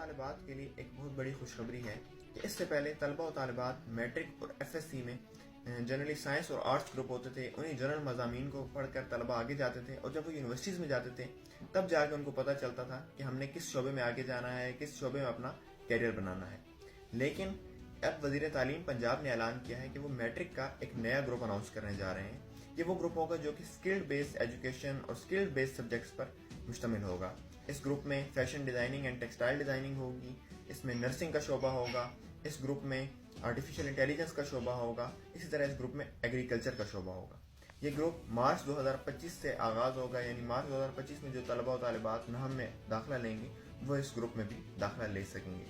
طالبات کے لیے ایک بہت بڑی خوشخبری ہے کہ اس سے پہلے طلبہ و طالبات میٹرک اور ایف ایس سی میں جنرلی سائنس اور آرٹس گروپ ہوتے تھے. انہیں جنرل مضامین کو پڑھ کر طلبہ آگے جاتے تھے, اور جب وہ یونیورسٹیز میں جاتے تھے تب جا کے ان کو پتہ چلتا تھا کہ ہم نے کس شعبے میں آگے جانا ہے, کس شعبے میں اپنا کیریئر بنانا ہے. لیکن اب وزیر تعلیم پنجاب نے اعلان کیا ہے کہ وہ میٹرک کا ایک نیا گروپ اناؤنس کرنے جا رہے ہیں. یہ وہ گروپ ہوگا جو کہ اسکلڈ بیسڈ ایجوکیشن اور اسکلڈ بیسڈ سبجیکٹس پر مشتمل ہوگا. اس گروپ میں fashion designing and textile designing ہوگی, اس میں نرسنگ کا شعبہ ہوگا, اس گروپ میں آرٹیفیشل انٹیلیجنس کا شعبہ ہوگا, اسی طرح اس گروپ میں ایگریکلچر کا شعبہ ہوگا. یہ گروپ مارچ 2025 سے آغاز ہوگا, یعنی مارچ 2025 میں جو طلبہ و طالبات نہم میں داخلہ لیں گے وہ اس گروپ میں بھی داخلہ لے سکیں گے.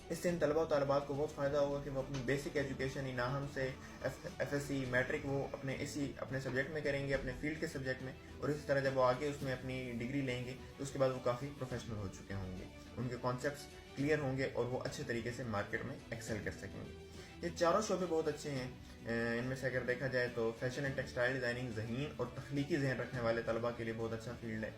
اس سے ان طلبہ و طالبات کو بہت فائدہ ہوگا کہ وہ اپنی بیسک ایجوکیشن ناہم سے ایف ایس سی میٹرک وہ اپنے سبجیکٹ میں کریں گے, اپنے فیلڈ کے سبجیکٹ میں, اور اسی طرح جب وہ آگے اس میں اپنی ڈگری لیں گے تو اس کے بعد وہ کافی پروفیشنل ہو چکے ہوں گے, ان کے کانسیپٹس کلیئر ہوں گے اور وہ اچھے طریقے سے مارکیٹ میں ایکسل کر سکیں گے. یہ چاروں شعبے بہت اچھے ہیں. ان میں سے اگر دیکھا جائے تو فیشن اینڈ ٹیکسٹائل ڈیزائننگ ذہین اور تخلیقی ذہن رکھنے والے طلبہ کے لیے بہت اچھا فیلڈ ہے.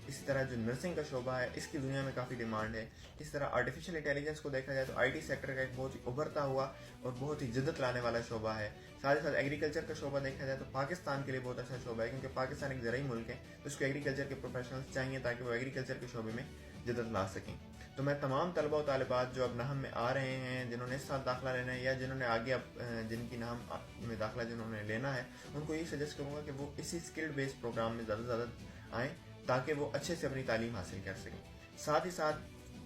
اسی طرح جو نرسنگ کا شعبہ ہے اس کی دنیا میں کافی ڈیمانڈ ہے. اس طرح آرٹیفیشل انٹیلیجنس کو دیکھا جائے تو آئی ٹی سیکٹر کا ایک بہت ہی ابھرتا ہوا اور بہت ہی جدت لانے والا شعبہ ہے. ساتھ ہی ساتھ ایگریکلچر کا شعبہ دیکھا جائے تو پاکستان کے لیے بہت اچھا شعبہ ہے, کیونکہ پاکستان ایک زرعی ملک ہے تو اس کو ایگریکلچر کے پروفیشنلز چاہیے تاکہ وہ ایگریکلچر کے شعبے میں جدت لا سکیں. تو میں تمام طلبہ و طالبات جو اب نہم میں آ رہے ہیں, جنہوں نے اس سال داخلہ لینا ہے یا جنہوں نے آگے اب جن کی نہم میں داخلہ جنہوں نے لینا ہے, ان کو یہی سجیسٹ کروں گا کہ وہ اسی اسکلڈ بیسڈ پروگرام میں زیادہ سے زیادہ آئیں تاکہ وہ اچھے سے اپنی تعلیم حاصل کر سکیں. ساتھ ہی ساتھ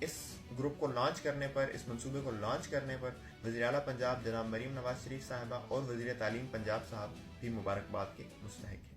اس گروپ کو لانچ کرنے پر, اس منصوبے کو لانچ کرنے پر وزیر اعلیٰ پنجاب جناب مریم نواز شریف صاحبہ اور وزیر تعلیم پنجاب صاحب بھی مبارکباد کے مستحق ہیں.